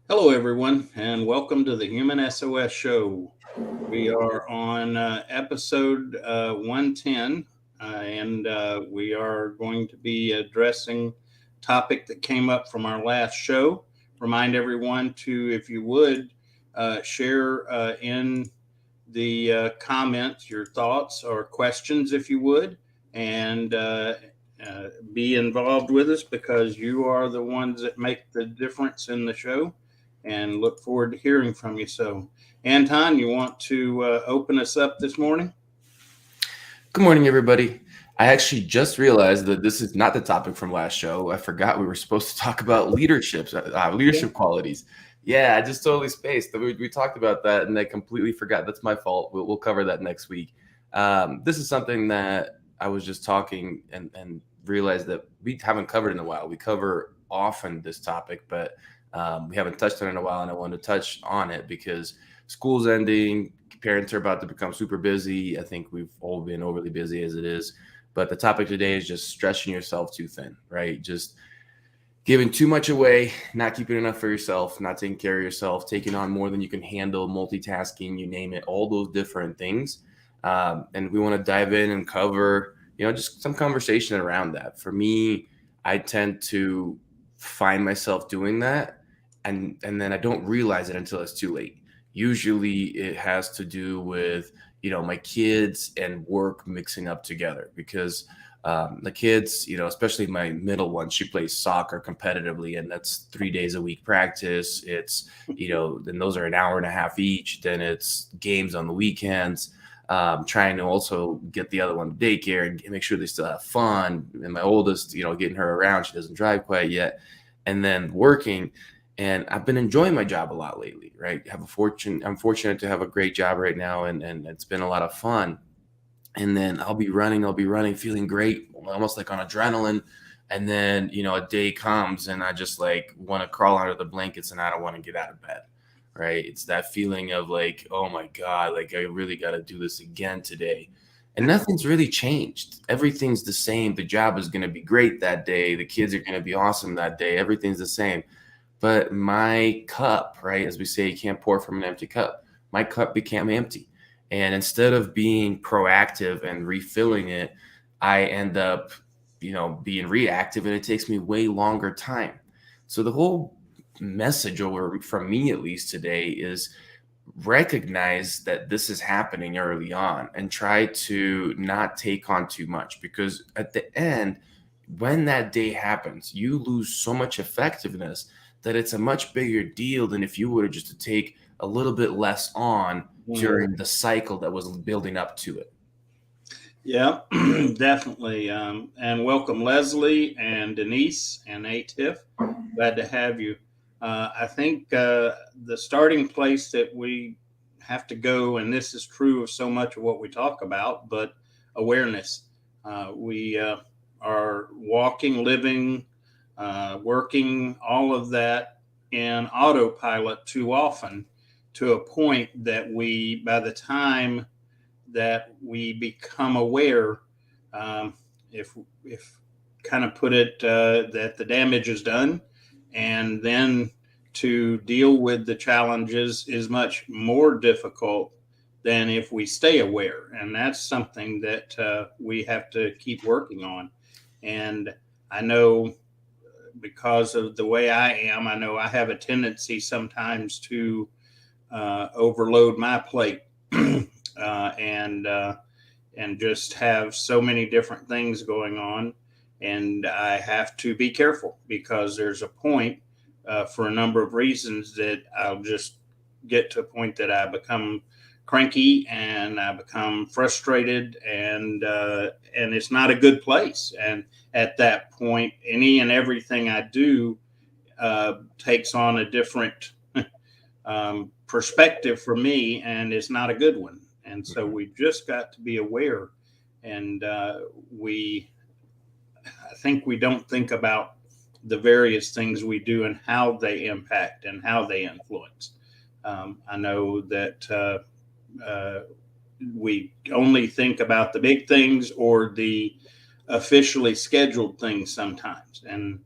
Hello, everyone, and welcome to the Human SOS Show. We are on episode 110, and we are going to be addressing a topic that came up from our last show. Remind everyone to, if you would, share in the comments your thoughts or questions, if you would, and be involved with us because you are the ones that make the difference in the show. And look forward to hearing from you. So, Anton, you want to open us up this morning? Good morning, everybody. I actually just realized that this is not the topic from last show. I forgot we were supposed to talk about leadership qualities. Yeah, I just totally spaced. We talked about that, and I completely forgot. That's my fault. We'll cover that next week. This is something that I was just talking and realized that we haven't covered in a while. We cover often this topic, but we haven't touched on it in a while, and I wanted to touch on it because school's ending, parents are about to become super busy. I think we've all been overly busy as it is. But the topic today is just stretching yourself too thin, right? Just giving too much away, not keeping enough for yourself, not taking care of yourself, taking on more than you can handle, multitasking, you name it, all those different things. And we want to dive in and cover, just some conversation around that. For me, I tend to find myself doing that, and then I don't realize it until it's too late. Usually, it has to do with my kids and work mixing up together because the kids, especially my middle one, she plays soccer competitively, and that's 3 days a week practice. It's, then those are an hour and a half each. Then it's games on the weekends. Trying to also get the other one to daycare and make sure they still have fun. And my oldest, getting her around, she doesn't drive quite yet. And then working. And I've been enjoying my job a lot lately, right? I'm fortunate to have a great job right now, and it's been a lot of fun. And then I'll be running, feeling great, almost like on adrenaline. And then, a day comes and I just like want to crawl under the blankets and I don't want to get out of bed. Right. It's that feeling of like, oh my God, like I really got to do this again today. And nothing's really changed. Everything's the same. The job is going to be great that day. The kids are going to be awesome that day. Everything's the same. But my cup, right, as we say, you can't pour from an empty cup. My cup became empty. And instead of being proactive and refilling it, I end up, being reactive, and it takes me way longer time. So the whole message over from me at least today is recognize that this is happening early on and try to not take on too much, because at the end, when that day happens, you lose so much effectiveness that it's a much bigger deal than if you were just to take a little bit less on Mhm. during the cycle that was building up to it. Yeah, definitely. And welcome, Leslie and Denise and Atif. Glad to have you. I think the starting place that we have to go, and this is true of so much of what we talk about, but awareness. We are walking, living, working, all of that in autopilot too often to a point that by the time that we become aware, um, if kind of put it that the damage is done, and then to deal with the challenges is much more difficult than if we stay aware, and that's something that we have to keep working on. And I know because of the way I am, I know I have a tendency sometimes to overload my plate and and just have so many different things going on. And I have to be careful because there's a point for a number of reasons that I'll just get to a point that I become cranky and I become frustrated, and it's not a good place. And at that point, any and everything I do takes on a different perspective for me, and it's not a good one. And so Mhm. we just got to be aware. And we, I think we don't think about the various things we do and how they impact and how they influence. I know that we only think about the big things or the officially scheduled things sometimes. And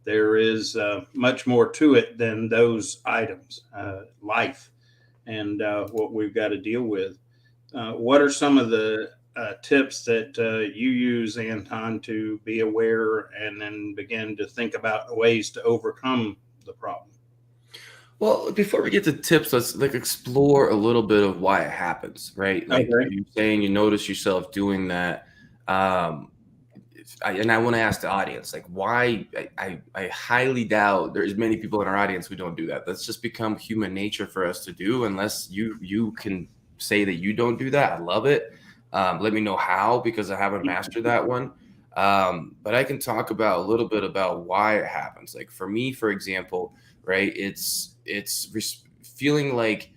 there is much more to it than those items, life, and what we've got to deal with. What are some of the tips that you use, Anton, to be aware and then begin to think about ways to overcome the problem? Well, before we get to tips, let's like explore a little bit of why it happens, right? Like Okay. you saying you notice yourself doing that. Um, and I want to ask the audience, like, why? I highly doubt there's many people in our audience who don't do that. That's just become human nature for us to do. Unless you can say that you don't do that, I love it. Let me know how, because I haven't mastered that one. But I can talk about a little bit about why it happens. Like for me, for example, right? Feeling like,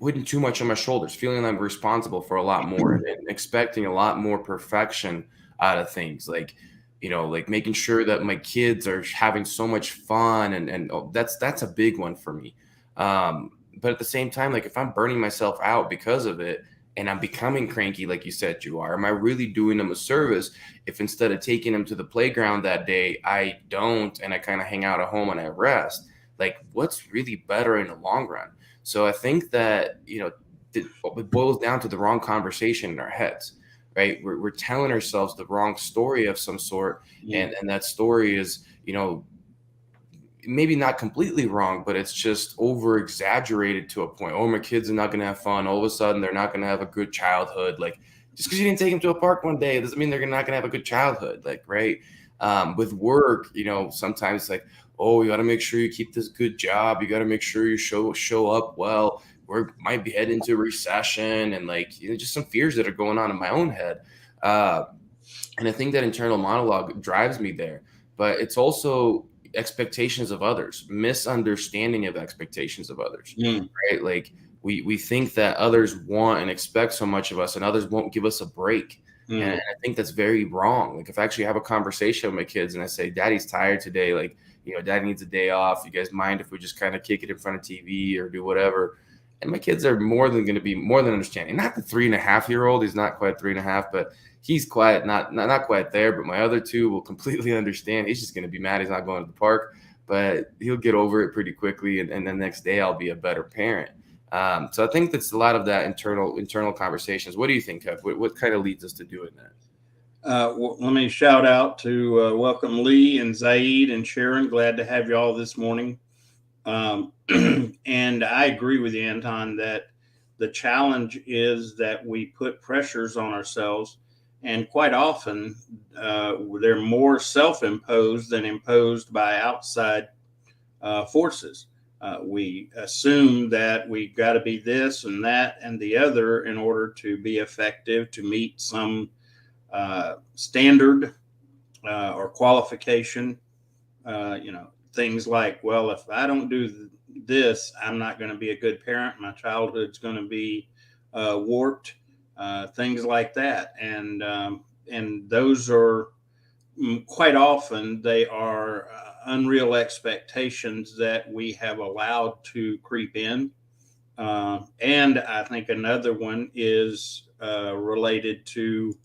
putting too much on my shoulders, feeling like I'm responsible for a lot more, and expecting a lot more perfection out of things, like like making sure that my kids are having so much fun, and that's a big one for me. But at the same time, like if I'm burning myself out because of it and I'm becoming cranky, like you said you are, am I really doing them a service if instead of taking them to the playground that day I don't, and I kind of hang out at home and I rest? Like what's really better in the long run? So I think that it boils down to the wrong conversation in our heads, right? We're telling ourselves the wrong story of some sort, Yeah. and that story is maybe not completely wrong, but it's just over exaggerated to a point. Oh, my kids are not going to have fun. All of a sudden they're not going to have a good childhood. Like just because you didn't take them to a park one day doesn't mean they're not going to have a good childhood. Like, right. With work, sometimes it's like, oh, you got to make sure you keep this good job. You got to make sure you show up well. We might be heading into a recession, and like just some fears that are going on in my own head. And I think that internal monologue drives me there, but it's also expectations of others, misunderstanding of expectations of others, Mm. right? Like we think that others want and expect so much of us, and others won't give us a break. Mm. And I think that's very wrong. Like if I actually have a conversation with my kids and I say, Daddy's tired today, like, Daddy needs a day off. You guys mind if we just kind of kick it in front of TV or do whatever? And my kids are more than understanding. Not the 3.5-year-old. He's not quite 3.5, but he's quite not quite there. But my other two will completely understand. He's just going to be mad he's not going to the park, but he'll get over it pretty quickly. And the next day I'll be a better parent. So I think that's a lot of that internal conversations. What do you think, Kev? What kind of leads us to doing that? Well, let me shout out to welcome Lee and Zaid and Sharon. Glad to have you all this morning. And I agree with you, Anton, that the challenge is that we put pressures on ourselves, and quite often they're more self-imposed than imposed by outside forces. We assume that we've got to be this and that and the other in order to be effective, to meet some standard or qualification. Things like, well, if I don't do this, I'm not going to be a good parent. My childhood's going to be warped. Things like that, and those are quite often they are unreal expectations that we have allowed to creep in. And I think another one is related to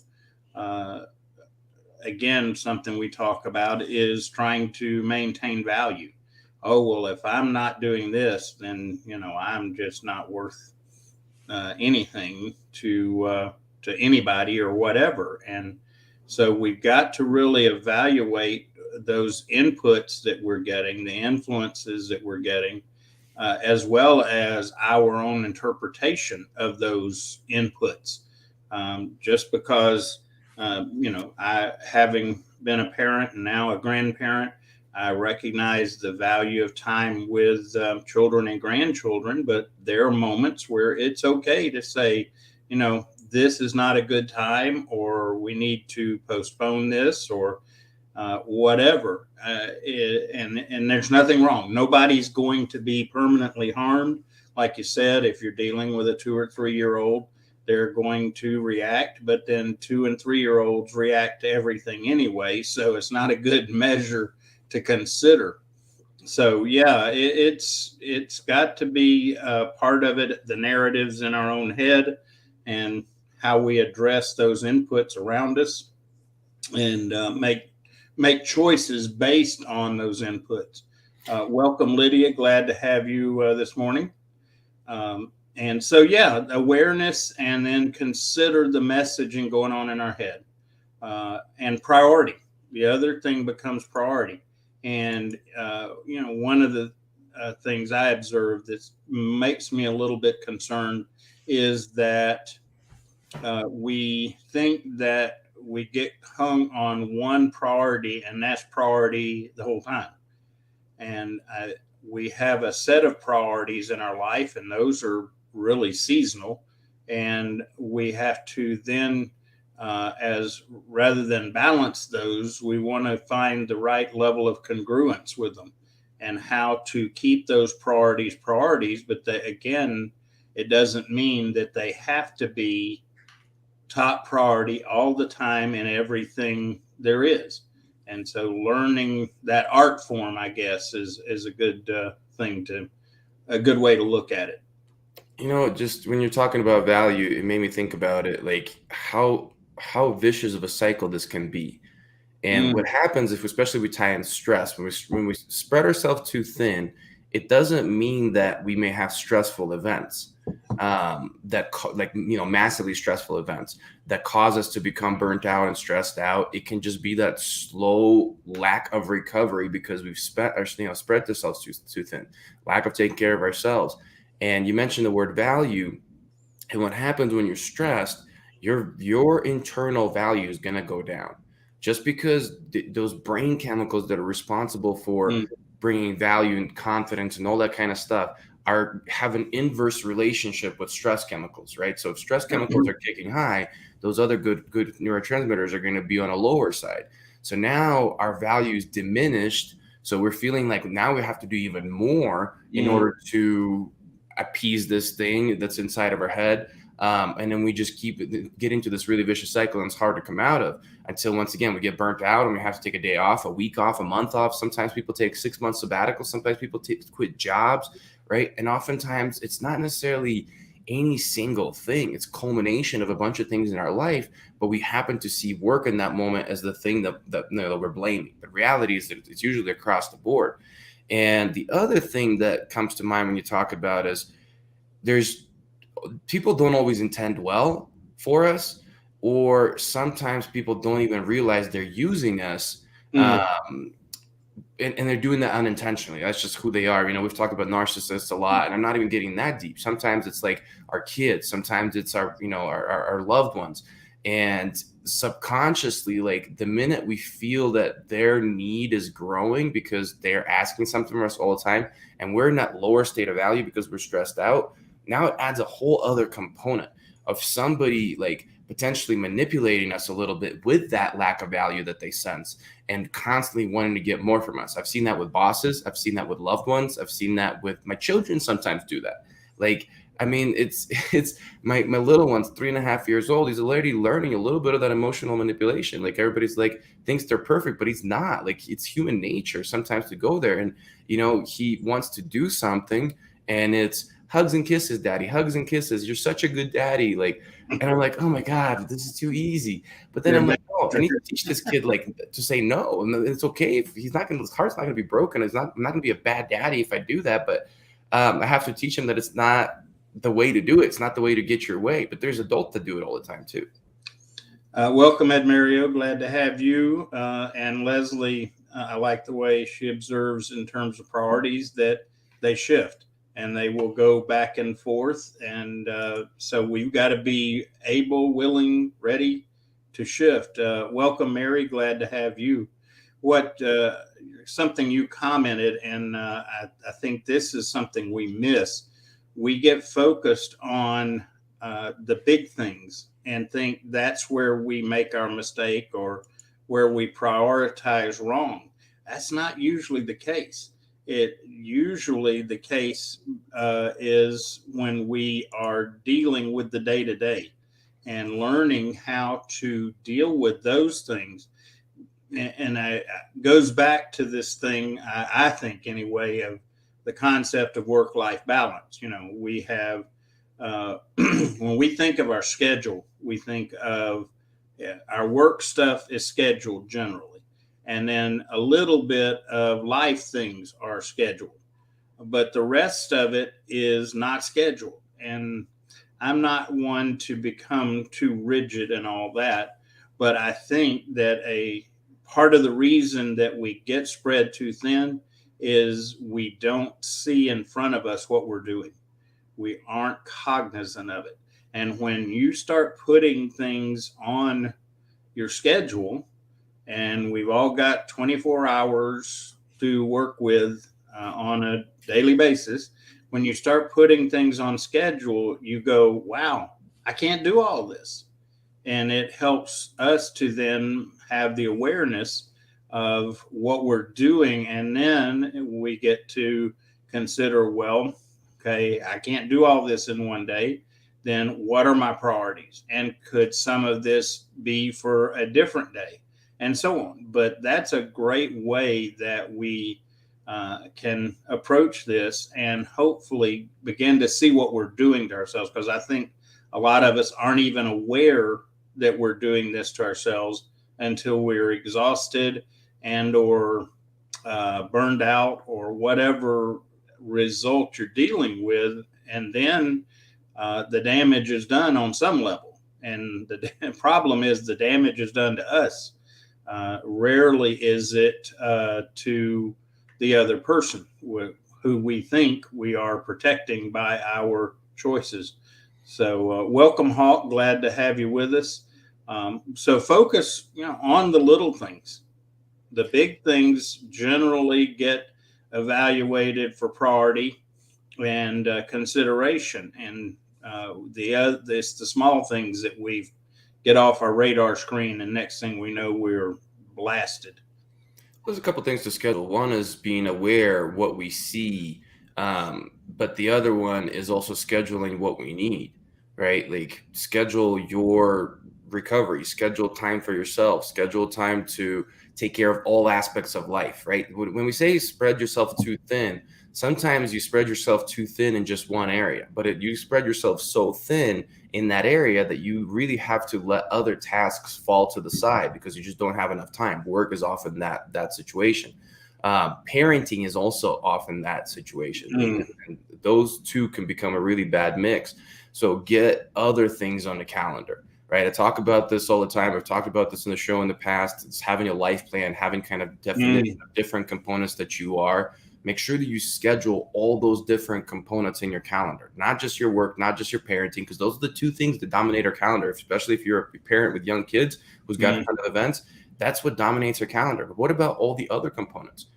again, something we talk about is trying to maintain value. Oh, well, if I'm not doing this, then, I'm just not worth anything to anybody or whatever. And so we've got to really evaluate those inputs that we're getting, the influences that we're getting, as well as our own interpretation of those inputs. Just because I, having been a parent and now a grandparent, I recognize the value of time with children and grandchildren, but there are moments where it's okay to say, this is not a good time, or we need to postpone this, or whatever. And there's nothing wrong. Nobody's going to be permanently harmed. Like you said, if you're dealing with a 2 or 3-year-old, they're going to react, but then 2 and 3-year-olds react to everything anyway. So it's not a good measure to consider. So yeah, it's got to be part of it, the narratives in our own head and how we address those inputs around us, and make choices based on those inputs. Welcome, Lydia. Glad to have you this morning. And so, yeah, awareness, and then consider the messaging going on in our head, and priority. The other thing becomes priority. And, one of the things I observe that makes me a little bit concerned is that we think that we get hung on one priority, and that's priority the whole time. And we have a set of priorities in our life, and those are really seasonal. And we have to then, as rather than balance those, we want to find the right level of congruence with them and how to keep those priorities. But again, it doesn't mean that they have to be top priority all the time in everything there is. And so learning that art form, I guess, is a good a good way to look at it. Just when you're talking about value, it made me think about it, like how vicious of a cycle this can be. And Mm, what happens if, especially we tie in stress, when we spread ourselves too thin, it doesn't mean that we may have stressful events, massively stressful events that cause us to become burnt out and stressed out. It can just be that slow lack of recovery because we've spread ourselves too thin, lack of taking care of ourselves. And you mentioned the word value, and what happens when you're stressed, your internal value is going to go down just because those brain chemicals that are responsible for mm, bringing value and confidence and all that kind of stuff have an inverse relationship with stress chemicals, right? So if stress chemicals are kicking high, those other good neurotransmitters are going to be on a lower side. So now our value is diminished. So we're feeling like now we have to do even more in mm, order to appease this thing that's inside of our head. And then we just get into this really vicious cycle, and it's hard to come out of until once again we get burnt out and we have to take a day off, a week off, a month off. Sometimes people take 6 months sabbatical. Sometimes people quit jobs, right? And oftentimes it's not necessarily any single thing. It's culmination of a bunch of things in our life, but we happen to see work in that moment as the thing that we're blaming. But reality is that it's usually across the board. And the other thing that comes to mind when you talk about is there's people don't always intend well for us, or sometimes people don't even realize they're using us. mm, Um, and they're doing that unintentionally. That's just who they are. We've talked about narcissists a lot, and I'm not even getting that deep. Sometimes it's like our kids, sometimes it's our loved ones. And subconsciously, like the minute we feel that their need is growing because they're asking something from us all the time, and we're in that lower state of value because we're stressed out, now it adds a whole other component of somebody like potentially manipulating us a little bit with that lack of value that they sense and constantly wanting to get more from us. I've seen that with bosses. I've seen that with loved ones. I've seen that with my children sometimes do that. Like, I mean, it's my little one's 3.5 years old. He's already learning a little bit of that emotional manipulation. Like everybody's like thinks they're perfect, but he's not. Like it's human nature sometimes to go there. And he wants to do something, and it's hugs and kisses, daddy, hugs and kisses. You're such a good daddy. Like, and I'm like, oh my God, this is too easy. But then I'm like, oh, I need to teach this kid like to say no. And it's okay if he's not going to, his heart's not going to be broken. I'm not going to be a bad daddy if I do that. But I have to teach him that it's not the way to do it. It's not the way to get your way. But there's adults that do it all the time too. welcome, Ed Mario. Glad to have you. And Leslie, I like the way she observes in terms of priorities that they shift and they will go back and forth. And so we've got to be able, willing, ready to shift. Welcome, Mary. Glad to have you. What something you commented, and I think this is something we miss. We get focused on the big things and think that's where we make our mistake or where we prioritize wrong. That's not usually the case. It usually the case is when we are dealing with the day to day and learning how to deal with those things. And it goes back to this thing, I think anyway, of the concept of work-life balance. We have when we think of our schedule, we think of our work stuff is scheduled generally. and then a little bit of life things are scheduled, but the rest of it is not scheduled. And I'm not one to become too rigid and all that, but I think that a part of the reason that we get spread too thin is we don't see in front of us what we're doing. We aren't cognizant of it. And when you start putting things on your schedule, and we've all got 24 hours to work with on a daily basis. When you start putting things on schedule, you go, wow, I can't do all this. And it helps us to then have the awareness of what we're doing. And then we get to consider, well, okay, I can't do all this in one day. Then what are my priorities? And could some of this be for a different day? And so on. But that's a great way that we can approach this and hopefully begin to see what we're doing to ourselves. Because I think a lot of us aren't even aware that we're doing this to ourselves until we're exhausted and or burned out or whatever result you're dealing with. And then the damage is done on some level. And the problem is the damage is done to us. Rarely is it to the other person who we think we are protecting by our choices. So, welcome, Hawk. Glad to have you with us. So, focus, on the little things. The big things generally get evaluated for priority and consideration, and it's the small things that we get off our radar screen, and next thing we know, we're blasted. There's a couple things to schedule. One is being aware what we see, but the other one is also scheduling what we need, right? Like schedule your recovery, schedule time for yourself, schedule time to take care of all aspects of life, right? When we say spread yourself too thin, sometimes you spread yourself too thin in just one area, but you spread yourself so thin in that area that you really have to let other tasks fall to the side because you just don't have enough time. Work is often that situation. Parenting is also often that situation. And those two can become a really bad mix. So get other things on the calendar. Right. I talk about this all the time. I've talked about this in the show in the past. It's having a life plan, having kind of definition of different components that you are. Make sure that you schedule all those different components in your calendar, not just your work, not just your parenting, because those are the two things that dominate our calendar, especially if you're a parent with young kids who's got kind of events. That's what dominates our calendar. But what about all the other components?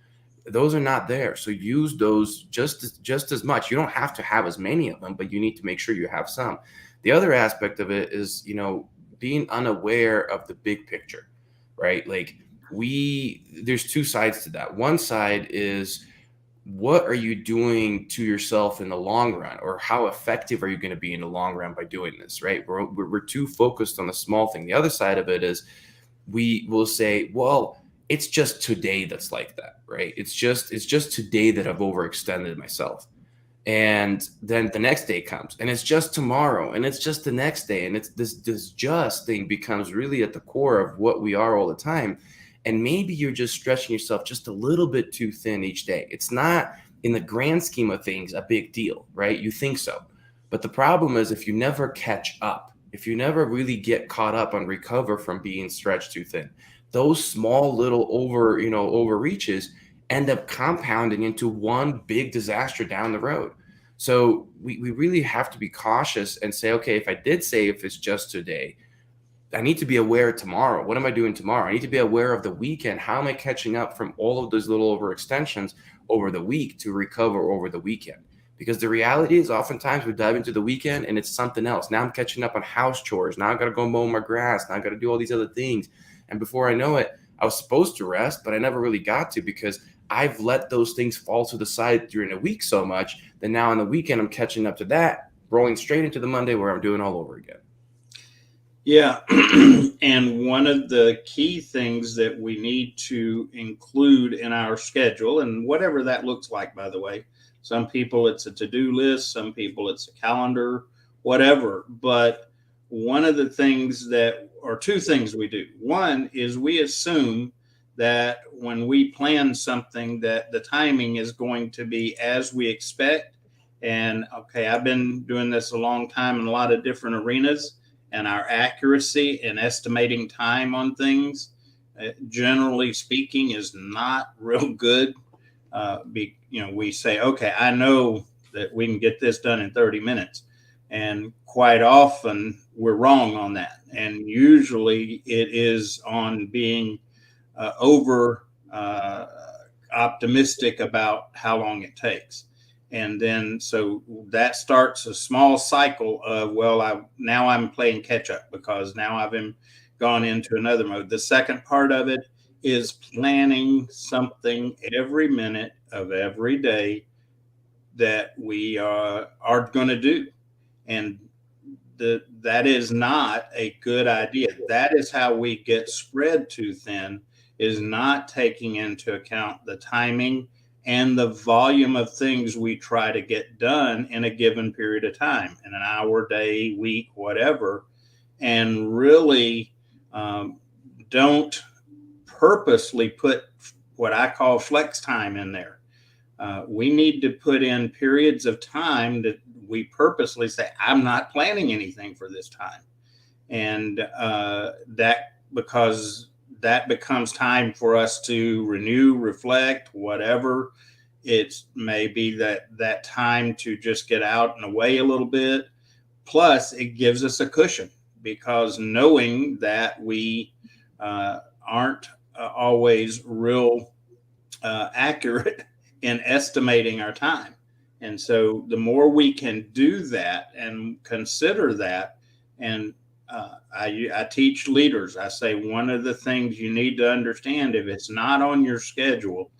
Those are not there. So use those just as much. You don't have to have as many of them, but you need to make sure you have some. The other aspect of it is, being unaware of the big picture, right? Like there's two sides to that. One side is what are you doing to yourself in the long run, or how effective are you going to be in the long run by doing this, right? We're too focused on the small thing. The other side of it is we will say, well, it's just today that's like that, right? It's just today that I've overextended myself. And then the next day comes and it's just tomorrow and it's just the next day. And it's this just thing becomes really at the core of what we are all the time. And maybe you're just stretching yourself just a little bit too thin each day. It's not in the grand scheme of things a big deal, right? You think so. But the problem is if you never catch up, if you never really get caught up and recover from being stretched too thin, those small little overreaches end up compounding into one big disaster down the road. So we really have to be cautious and say, okay, if it's just today, I need to be aware tomorrow. What am I doing tomorrow? I need to be aware of the weekend. How am I catching up from all of those little overextensions over the week to recover over the weekend? Because the reality is oftentimes we dive into the weekend and it's something else. Now I'm catching up on house chores. Now I got to go mow my grass. Now I got to do all these other things. And before I know it, I was supposed to rest, but I never really got to because I've let those things fall to the side during the week so much that now on the weekend, I'm catching up to that, rolling straight into the Monday where I'm doing all over again. Yeah. And one of the key things that we need to include in our schedule, and whatever that looks like, by the way, some people it's a to-do list, some people it's a calendar, whatever. But one of the things two things we do. One is we assume that when we plan something, that the timing is going to be as we expect. And okay, I've been doing this a long time in a lot of different arenas, and our accuracy in estimating time on things, generally speaking, is not real good. We say, okay, I know that we can get this done in 30 minutes. And quite often we're wrong on that. And usually it is on being over optimistic about how long it takes. And then so that starts a small cycle of, well, now I'm playing catch up because now I've gone into another mode. The second part of it is planning something every minute of every day that we are going to do. And that is not a good idea. That is how we get spread too thin, is not taking into account the timing and the volume of things we try to get done in a given period of time, in an hour, day, week, whatever, and really don't purposely put what I call flex time in there. We need to put in periods of time that we purposely say, I'm not planning anything for this time. And because that becomes time for us to renew, reflect, whatever. It's maybe that time to just get out and away a little bit. Plus, it gives us a cushion, because knowing that we aren't always real accurate in estimating our time. And so the more we can do that and consider that, and I teach leaders, I say, one of the things you need to understand, if it's not on your schedule,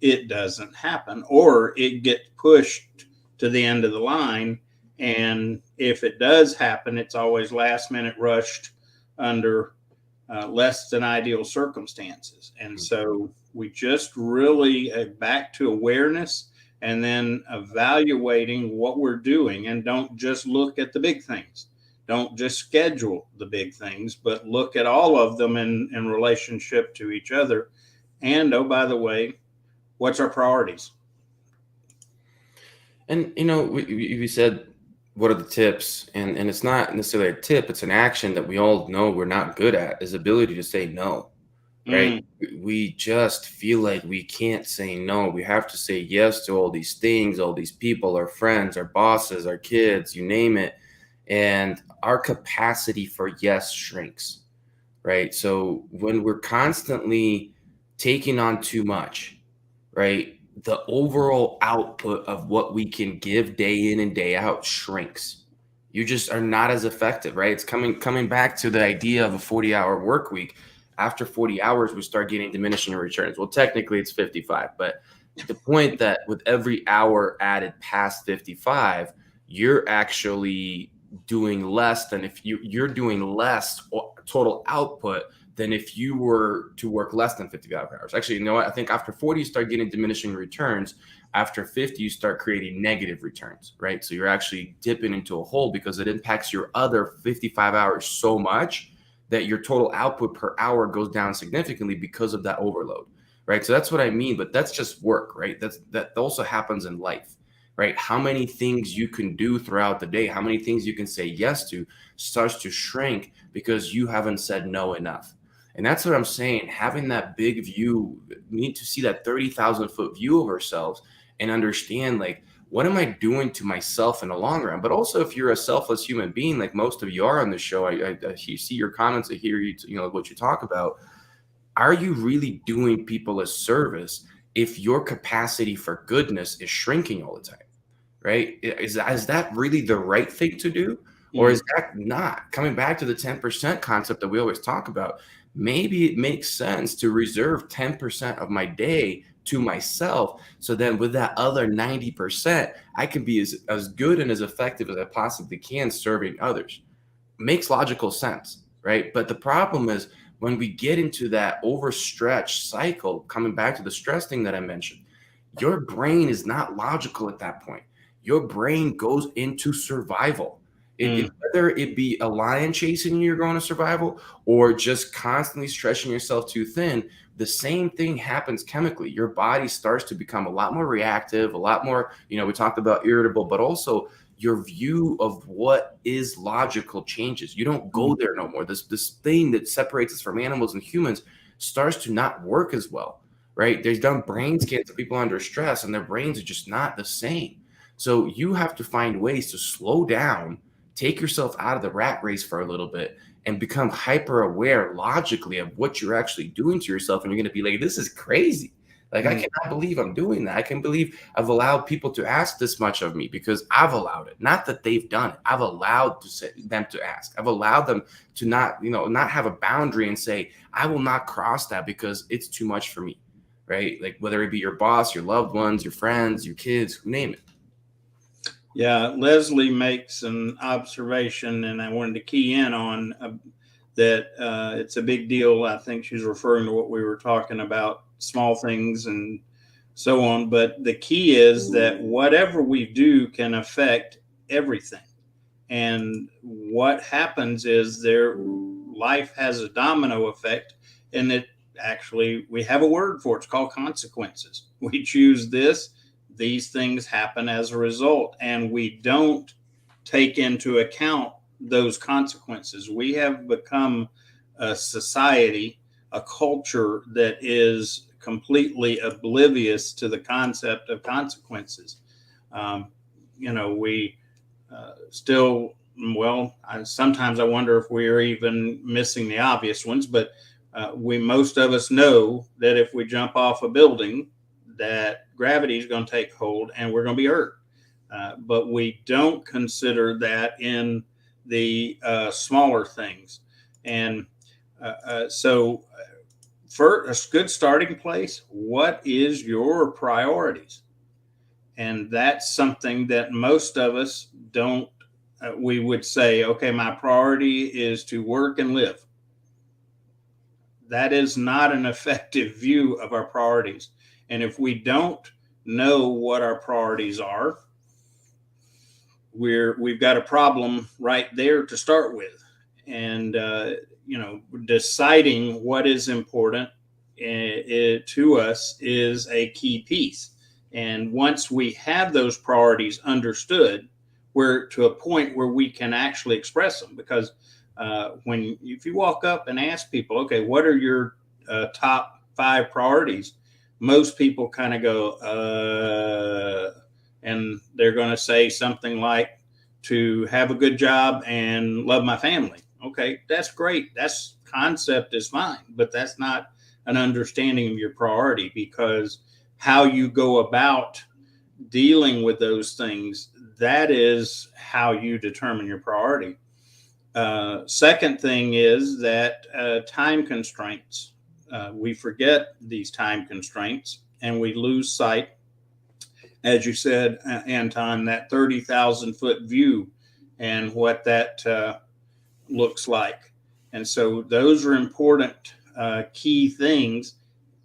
it doesn't happen, or it gets pushed to the end of the line. And if it does happen, it's always last minute rushed under less than ideal circumstances. And so we just really back to awareness, and then evaluating what we're doing, and don't just look at the big things. Don't just schedule the big things, but look at all of them in relationship to each other. And, oh, by the way, what's our priorities? And, we said, what are the tips? And it's not necessarily a tip. It's an action that we all know we're not good at, is ability to say no, right? We just feel like we can't say no. We have to say yes to all these things, all these people, our friends, our bosses, our kids, you name it. And our capacity for yes shrinks, right? So when we're constantly taking on too much, right, the overall output of what we can give day in and day out shrinks. You just are not as effective, right? It's coming back to the idea of a 40-hour work week. After 40 hours, we start getting diminishing returns. Well, technically it's 55, but the point that with every hour added past 55, you're actually doing less than if you're doing less total output than if you were to work less than 55 hours. Actually, you know what? I think after 40, you start getting diminishing returns. After 50, you start creating negative returns, right? So you're actually dipping into a hole, because it impacts your other 55 hours so much that your total output per hour goes down significantly because of that overload, right? So that's what I mean, but that's just work, right? That also happens in life, right? How many things you can do throughout the day, how many things you can say yes to, starts to shrink because you haven't said no enough. And that's what I'm saying. Having that big view, we need to see that 30,000 foot view of ourselves and understand, like, what am I doing to myself in the long run? But also, if you're a selfless human being, like most of you are on the show, I see your comments, I hear you, what you talk about. Are you really doing people a service if your capacity for goodness is shrinking all the time, right? Is that really the right thing to do? Or is that not? Coming back to the 10% concept that we always talk about, maybe it makes sense to reserve 10% of my day to myself. So then with that other 90%, I can be as good and as effective as I possibly can serving others. Makes logical sense, right? But the problem is when we get into that overstretched cycle, coming back to the stress thing that I mentioned, your brain is not logical at that point. Your brain goes into survival. Mm. Whether it be a lion chasing you, you're going to survival, or just constantly stretching yourself too thin, the same thing happens chemically. Your body starts to become a lot more reactive, a lot more, we talked about irritable, but also your view of what is logical changes. You don't go there no more. This thing that separates us from animals and humans starts to not work as well, right? They've done brain scans of people under stress, and their brains are just not the same. So you have to find ways to slow down, take yourself out of the rat race for a little bit, and become hyper aware logically of what you're actually doing to yourself. And you're going to be like, this is crazy. Like, I cannot believe I'm doing that. I can believe I've allowed people to ask this much of me because I've allowed it. Not that they've done it. I've allowed them to ask. I've allowed them to not have a boundary and say, I will not cross that because it's too much for me, right? Like, whether it be your boss, your loved ones, your friends, your kids, who name it. Yeah, Leslie makes an observation, and I wanted to key in on that. It's a big deal. I think she's referring to what we were talking about, small things and so on. But the key is that whatever we do can affect everything. And what happens is their life has a domino effect, and it actually, we have a word for it. It's called consequences. We choose this, these things happen as a result, and we don't take into account those consequences. We have become a society, a culture that is completely oblivious to the concept of consequences. Um, we still, well, sometimes I wonder if we're even missing the obvious ones, but most of us know that if we jump off a building, that gravity is going to take hold and we're going to be hurt. But we don't consider that in the smaller things. And so, for a good starting place, what is your priorities? And that's something that most of us don't. We would say, okay, my priority is to work and live. That is not an effective view of our priorities. And if we don't know what our priorities are, we've got a problem right there to start with. And deciding what is important to us is a key piece. And once we have those priorities understood, we're to a point where we can actually express them. Because if you walk up and ask people, okay, what are your top 5 priorities? Most people kind of go, and they're going to say something like, to have a good job and love my family. Okay, that's great. That's concept is fine, but that's not an understanding of your priority, because how you go about dealing with those things, that is how you determine your priority. Second thing is that time constraints. We forget these time constraints and we lose sight, as you said, Anton, that 30,000 foot view and what that looks like. And so those are important key things.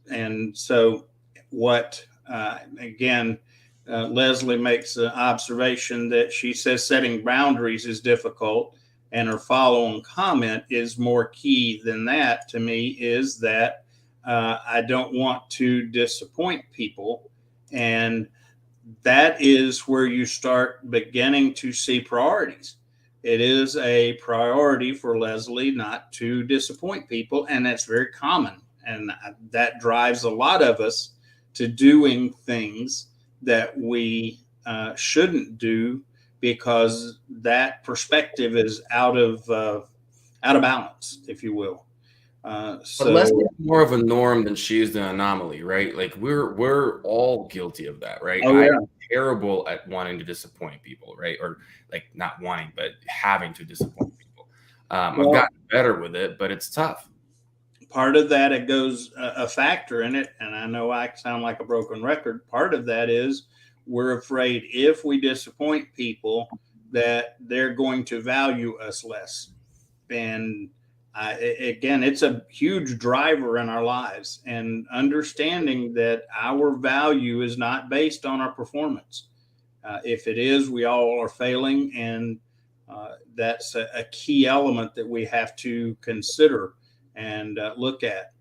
And so again, Leslie makes an observation that she says setting boundaries is difficult. And her follow-on comment is more key than that to me, is that I don't want to disappoint people. And that is where you start beginning to see priorities. It is a priority for Leslie not to disappoint people, and that's very common. And that drives a lot of us to doing things that we shouldn't do, because that perspective is out of balance, if you will. But Leslie's more of a norm than she is the anomaly, right? Like, we're all guilty of that, right? Oh, yeah. I'm terrible at wanting to disappoint people, right? Or like not wanting, but having to disappoint people. I've gotten better with it, but it's tough. Part of that, it goes a factor in it, and I know I sound like a broken record. Part of that is we're afraid if we disappoint people that they're going to value us less. And again, it's a huge driver in our lives, and understanding that our value is not based on our performance. If it is, we all are failing, and That's a key element that we have to consider and look at.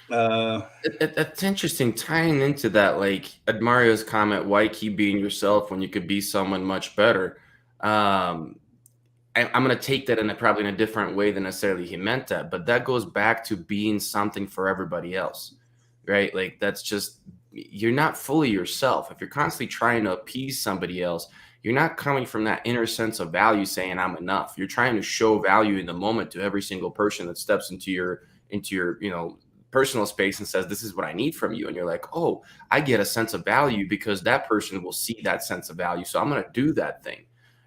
That's interesting. Tying into that, like Mario's comment, why keep being yourself when you could be someone much better? Um, I'm going to take that probably in a different way than necessarily he meant that, but that goes back to being something for everybody else, right? Like that's just, you're not fully yourself. If you're constantly trying to appease somebody else, you're not coming from that inner sense of value saying I'm enough. You're trying to show value in the moment to every single person that steps into your, personal space and says, this is what I need from you. And you're like, oh, I get a sense of value because that person will see that sense of value. So I'm going to do that thing.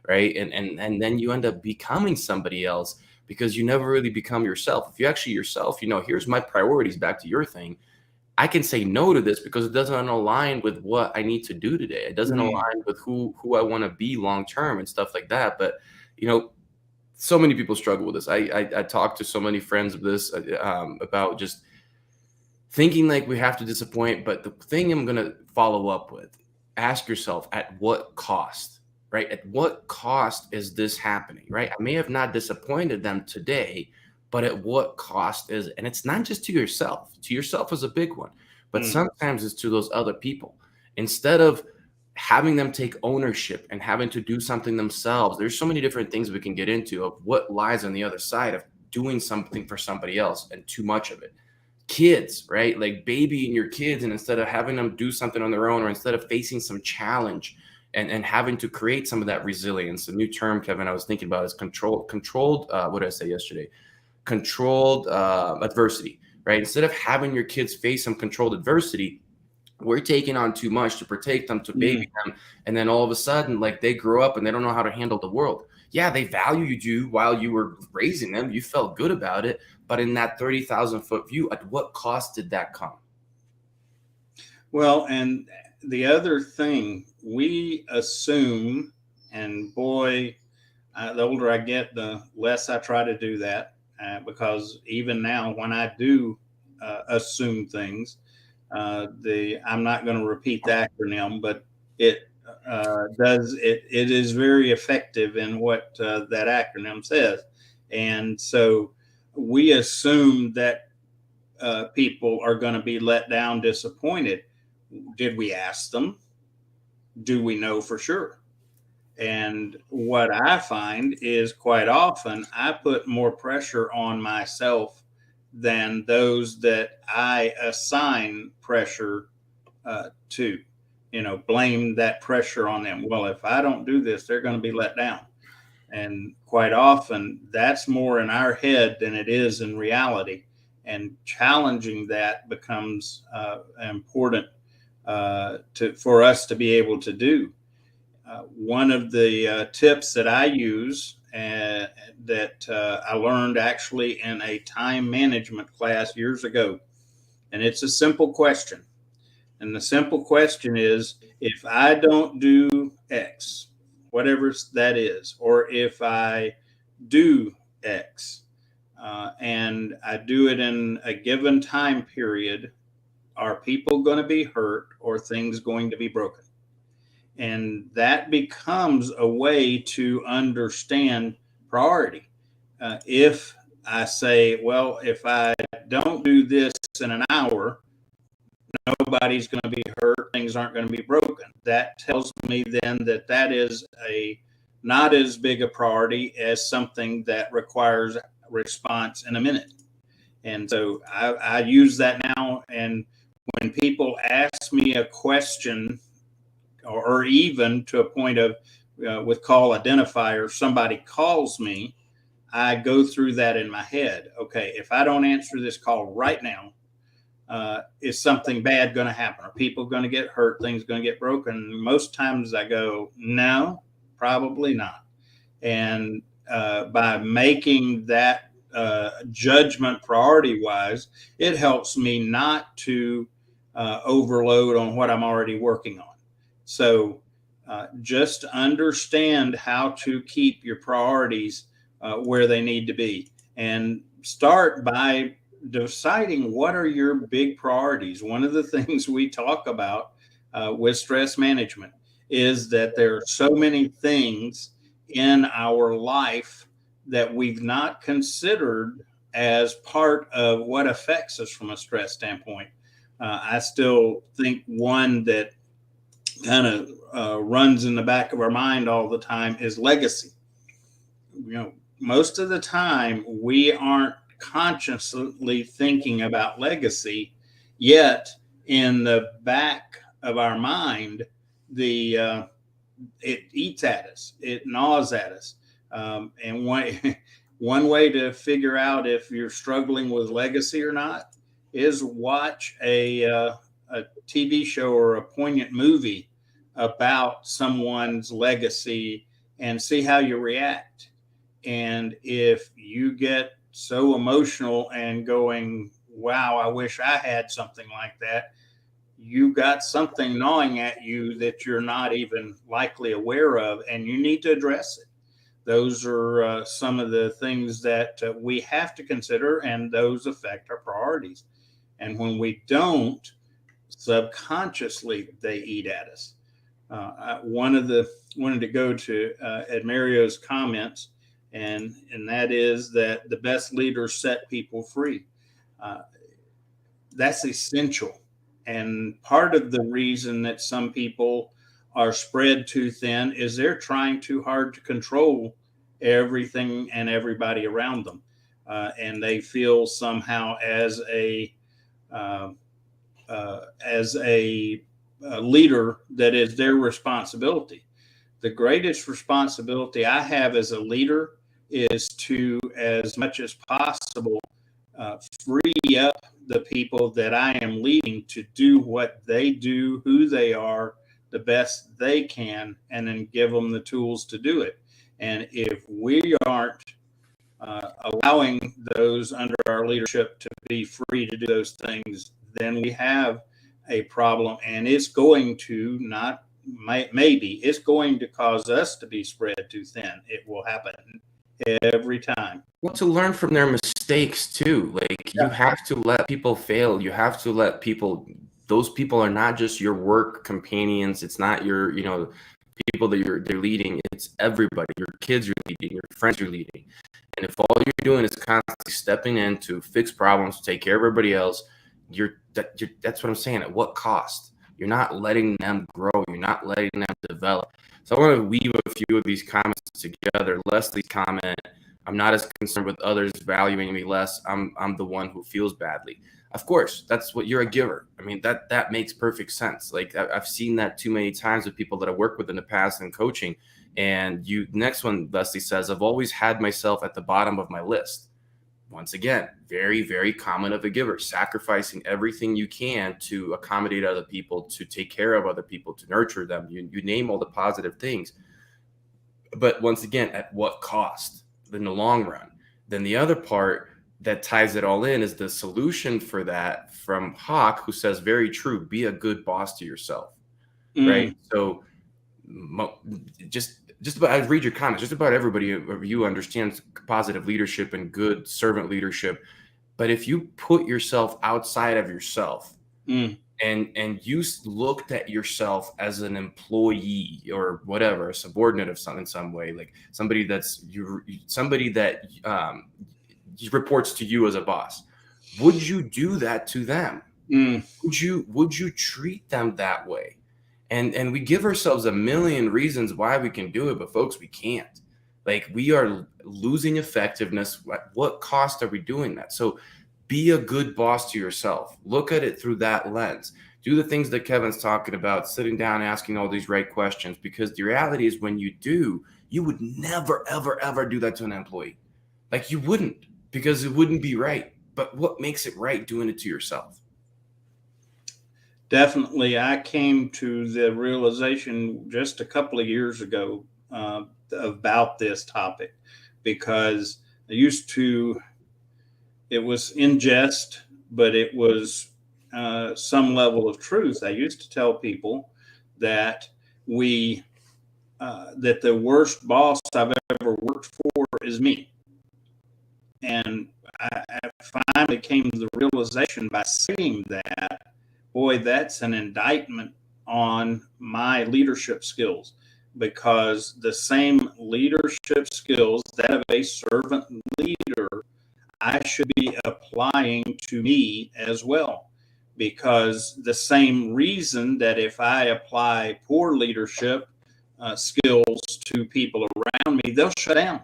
Right. And then you end up becoming somebody else because you never really become yourself. If you actually yourself, here's my priorities, back to your thing. I can say no to this because it doesn't align with what I need to do today. It doesn't align with who I want to be long term and stuff like that. But so many people struggle with this. I talk to so many friends of this about just thinking like we have to disappoint. But the thing I'm going to follow up with, ask yourself, at what cost? Right? At what cost is this happening? Right? I may have not disappointed them today, but at what cost is it? And it's not just to yourself. To yourself is a big one, but sometimes it's to those other people. Instead of having them take ownership and having to do something themselves, there's so many different things we can get into of what lies on the other side of doing something for somebody else and too much of it. Kids, right? Like babying your kids, and instead of having them do something on their own, or instead of facing some challenge and having to create some of that resilience. A new term, Kevin, I was thinking about is controlled, what did I say yesterday? Controlled adversity, right? Instead of having your kids face some controlled adversity, we're taking on too much to protect them, to baby them. And then all of a sudden, like they grow up and they don't know how to handle the world. Yeah, they valued you while you were raising them. You felt good about it. But in that 30,000 foot view, at what cost did that come? Well, and the other thing we assume, and boy, the older I get, the less I try to do that, because even now, when I do assume things, I'm not going to repeat the acronym, but it it is very effective in what that acronym says, and so we assume that people are going to be let down, disappointed. Did we ask them? Do we know for sure? And what I find is quite often I put more pressure on myself than those that I assign pressure to. Blame that pressure on them. Well, if I don't do this, they're going to be let down. And quite often that's more in our head than it is in reality. And challenging that becomes important for us to be able to do. One of the tips that I use that I learned actually in a time management class years ago, and it's a simple question. And the simple question is, if I don't do X, whatever that is, or if I do X, and I do it in a given time period, are people going to be hurt or things going to be broken? And that becomes a way to understand priority. If I say, well, if I don't do this in an hour, nobody's going to be hurt, things aren't going to be broken. That tells me then that that is a not as big a priority as something that requires response in a minute. And so I use that now. And when people ask me a question, or even to a point of with call identifier, somebody calls me, I go through that in my head. Okay, if I don't answer this call right now, is something bad going to happen? Are people going to get hurt? Things going to get broken? Most times I go, no, probably not. And by making that judgment priority wise, it helps me not to overload on what I'm already working on. So just understand how to keep your priorities where they need to be, and start by deciding what are your big priorities. One of the things we talk about with stress management is that there are so many things in our life that we've not considered as part of what affects us from a stress standpoint. I still think one that kind of runs in the back of our mind all the time is legacy. Most of the time we aren't consciously thinking about legacy, yet in the back of our mind, the it eats at us, it gnaws at us. And one way to figure out if you're struggling with legacy or not is watch a TV show or a poignant movie about someone's legacy and see how you react. And if you get so emotional and going, wow, I wish I had something like that, you got something gnawing at you that you're not even likely aware of, and you need to address it. Those are some of the things that we have to consider, and those affect our priorities. And when we don't, subconsciously they eat at us. Wanted to go to Ed Mario's comments, and that is that the best leaders set people free. Uh, that's essential. And part of the reason that some people are spread too thin is they're trying too hard to control everything and everybody around them. And they feel somehow uh, as a leader that is their responsibility. The greatest responsibility I have as a leader is to, as much as possible, free up the people that I am leading to do what they do, who they are, the best they can, and then give them the tools to do it. And if we aren't allowing those under our leadership to be free to do those things, then we have a problem, and it's going to not maybe it's going to cause us to be spread too thin. It will happen every time. Well, to learn from their mistakes too. Like you have to let people fail. You have to let people. Those people are not just your work companions. It's not your, people that they're leading. It's everybody. Your kids you're leading. Your friends you're leading. And if all you're doing is constantly stepping in to fix problems, take care of everybody else, that's what I'm saying. At what cost? You're not letting them grow. You're not letting them develop. So I want to weave a few of these comments together. Leslie's comment: I'm not as concerned with others valuing me less. I'm the one who feels badly. Of course, that's what you're a giver. I mean, that makes perfect sense. Like I've seen that too many times with people that I worked with in the past in coaching. And next one, Leslie says, I've always had myself at the bottom of my list. Once again, very, very common of a giver, sacrificing everything you can to accommodate other people, to take care of other people, to nurture them. You name all the positive things. But once again, at what cost in the long run? Then the other part that ties it all in is the solution for that from Hawk, who says, very true, be a good boss to yourself, right? So just about, I read your comments, just about everybody of you understands positive leadership and good servant leadership. But if you put yourself outside of yourself and you looked at yourself as an employee or whatever, a subordinate of in some way, like somebody that reports to you as a boss, would you do that to them? Would you treat them that way? And we give ourselves a million reasons why we can do it, but folks, we can't. Like, we are losing effectiveness. At what cost are we doing that? So be a good boss to yourself. Look at it through that lens. Do the things that Kevin's talking about, sitting down, asking all these right questions, because the reality is when you do, you would never, ever, ever do that to an employee. Like, you wouldn't, because it wouldn't be right. But what makes it right? Doing it to yourself. Definitely. I came to the realization just a couple of years ago about this topic, because I used to, it was in jest, but it was some level of truth. I used to tell people that that the worst boss I've ever worked for is me. And I finally came to the realization by saying that, boy, that's an indictment on my leadership skills, because the same leadership skills that of a servant leader I should be applying to me as well. Because the same reason that if I apply poor leadership skills to people around me, they'll shut down.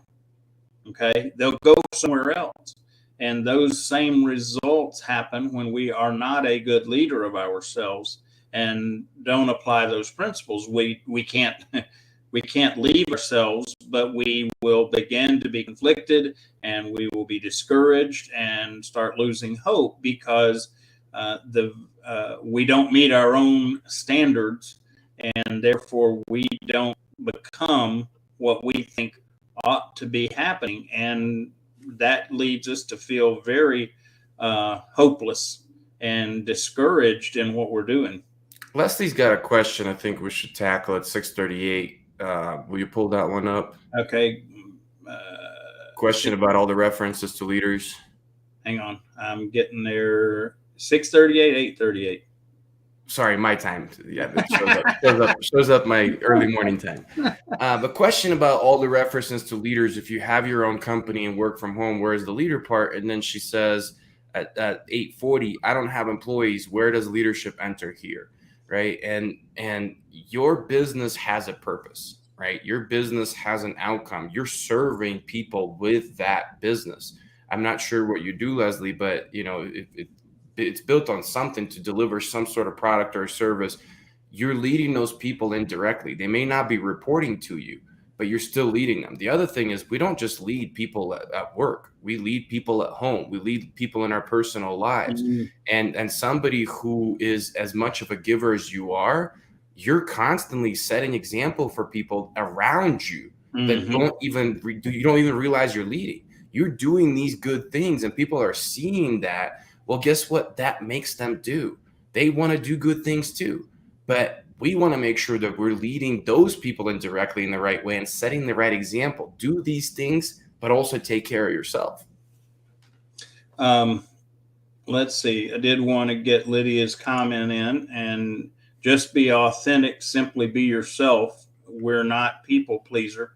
Okay. They'll go somewhere else. And those same results happen when we are not a good leader of ourselves and don't apply those principles. We can't we can't leave ourselves, but we will begin to be conflicted, and we will be discouraged and start losing hope because we don't meet our own standards, and therefore we don't become what we think ought to be happening, and that leads us to feel very hopeless and discouraged in what we're doing. Leslie's got a question I think we should tackle at 6:38. Will you pull that one up? Okay. Question about all the references to leaders. Hang on. I'm getting there. 6:38, 8:38. Sorry, my time. Yeah, it shows up my early morning time. The question about all the references to leaders, if you have your own company and work from home, where's the leader part? And then she says at 8:40, I don't have employees. Where does leadership enter here? Right. And your business has a purpose, right? Your business has an outcome. You're serving people with that business. I'm not sure what you do, Leslie, but it's built on something to deliver some sort of product or service. You're leading those people indirectly. They may not be reporting to you, but you're still leading them. The other thing is we don't just lead people at work. We lead people at home. We lead people in our personal lives. Mm-hmm. And somebody who is as much of a giver as you are, you're constantly setting example for people around you that you don't even realize you're leading. You're doing these good things and people are seeing that. Well, guess what? That makes them do. They want to do good things too. But we want to make sure that we're leading those people indirectly in the right way and setting the right example. Do these things, but also take care of yourself. Let's see. I did want to get Lydia's comment in, and just be authentic, simply be yourself. We're not people pleaser.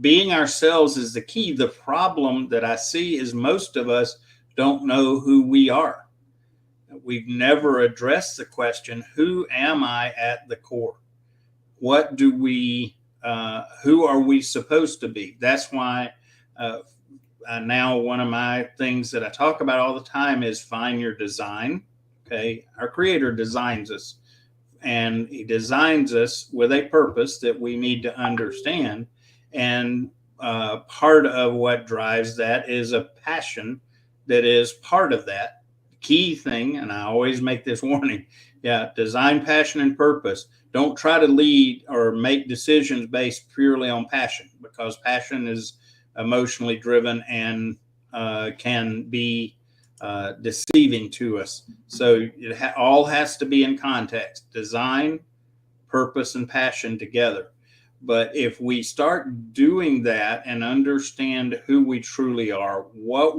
Being ourselves is the key. The problem that I see is most of us don't know who we are. We've never addressed the question, who am I at the core? What do who are we supposed to be? That's why now one of my things that I talk about all the time is find your design. Okay. Our Creator designs us, and He designs us with a purpose that we need to understand. And part of what drives that is a passion that is part of that. Key thing, and I always make this warning, design, passion, and purpose. Don't try to lead or make decisions based purely on passion, because passion is emotionally driven and can be deceiving to us. So it all has to be in context: design, purpose, and passion together. But if we start doing that and understand who we truly are, what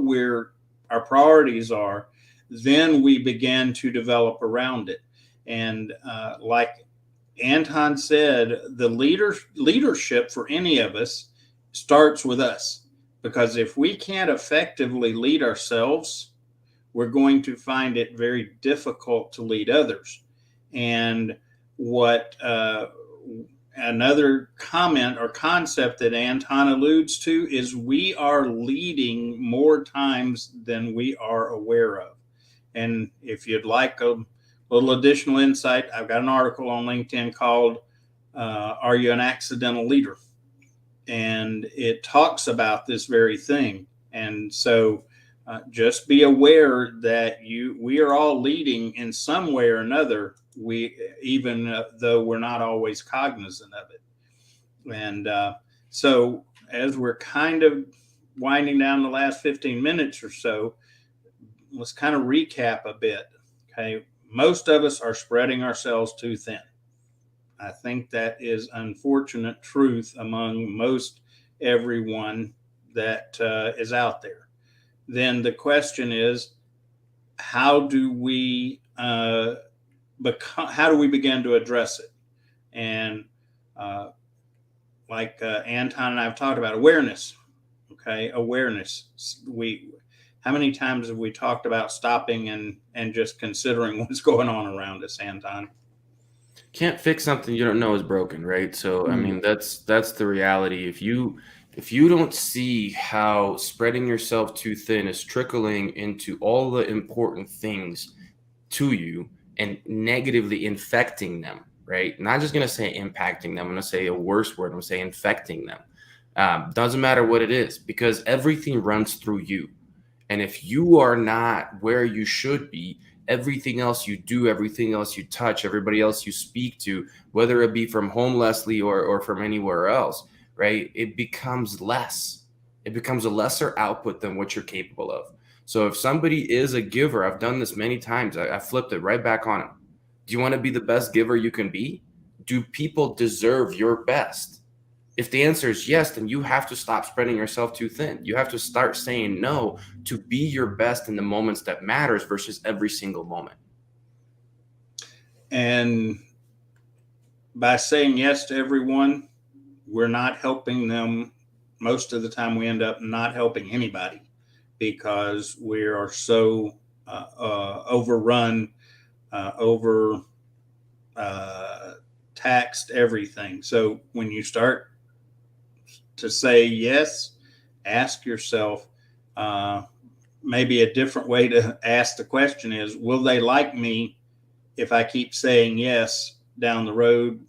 our priorities are, then we begin to develop around it. And like Anton said, the leadership for any of us starts with us, because if we can't effectively lead ourselves, we're going to find it very difficult to lead others. And what another comment or concept that Anton alludes to is we are leading more times than we are aware of. And if you'd like a little additional insight, I've got an article on LinkedIn called Are You an Accidental Leader? And it talks about this very thing. And so just be aware that we are all leading in some way or another, even though we're not always cognizant of it. And so as we're kind of winding down the last 15 minutes or so, let's kind of recap a bit. Okay. Most of us are spreading ourselves too thin. I think that is unfortunate truth among most everyone that is out there. Then the question is, how do we begin to address it? And Uh, like Anton and I have talked about awareness. Okay, awareness. How many times have we talked about stopping and just considering what's going on around us, Anton? Can't fix something you don't know is broken, right? So I Mm. mean that's the reality. If you don't see how spreading yourself too thin is trickling into all the important things to you and negatively infecting them, right? Not just gonna say impacting them. I'm gonna say a worse word. I'm gonna say infecting them. Doesn't matter what it is because everything runs through you. And if you are not where you should be, everything else you do, everything else you touch, everybody else you speak to, whether it be from home, Leslie, or from anywhere else, right? It becomes less. It becomes a lesser output than what you're capable of. So if somebody is a giver, I've done this many times. I flipped it right back on them. Do you want to be the best giver you can be? Do people deserve your best? If the answer is yes, then you have to stop spreading yourself too thin. You have to start saying no to be your best in the moments that matters versus every single moment. And by saying yes to everyone, we're not helping them. Most of the time, we end up not helping anybody because we are so overrun, over taxed everything. So when you start to say yes, ask yourself, uh, maybe a different way to ask the question is, will they like me if I keep saying yes down the road?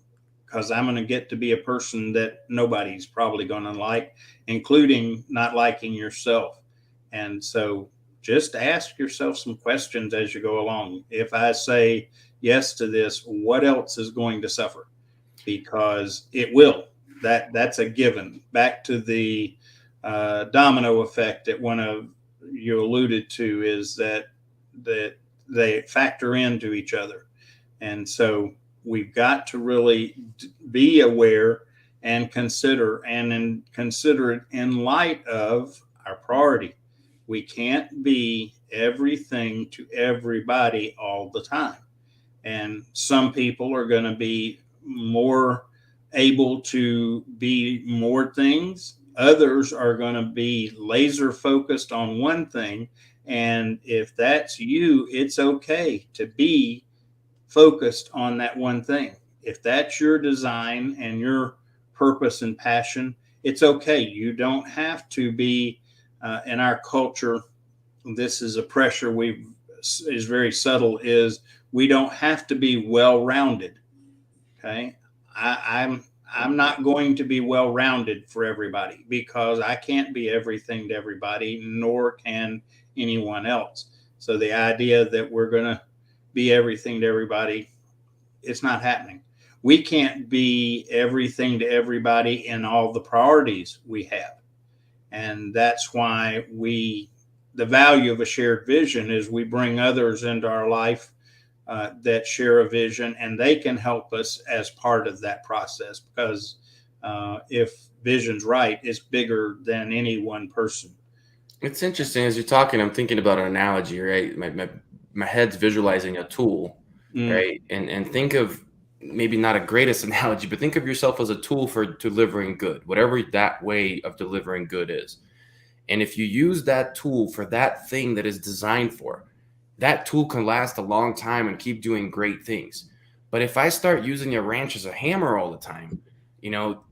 Because I'm going to get to be a person that nobody's probably going to like, including not liking yourself. And so just ask yourself some questions as you go along. If I say yes to this, what else is going to suffer? Because it will. That's a given. Back to the domino effect that one of you alluded to is that they factor into each other, and so we've got to really be aware and consider it in light of our priority. We can't be everything to everybody all the time. And some people are going to be more able to be more things. Others are going to be laser focused on one thing. And if that's you, it's okay to be focused on that one thing. If that's your design and your purpose and passion, it's okay. You don't have to be, in our culture, this is a pressure we is very subtle, is we don't have to be well rounded. Okay. I'm not going to be well rounded for everybody because I can't be everything to everybody, nor can anyone else. So the idea that we're going to be everything to everybody, it's not happening. We can't be everything to everybody in all the priorities we have. And that's why the value of a shared vision is we bring others into our life that share a vision, and they can help us as part of that process because if vision's right, it's bigger than any one person. It's interesting as you're talking, I'm thinking about an analogy, right? My head's visualizing a tool, Mm, right? And think of maybe not a greatest analogy, but think of yourself as a tool for delivering good, whatever that way of delivering good is. And if you use that tool for that thing that is designed for, that tool can last a long time and keep doing great things. But if I start using a wrench as a hammer all the time, you know,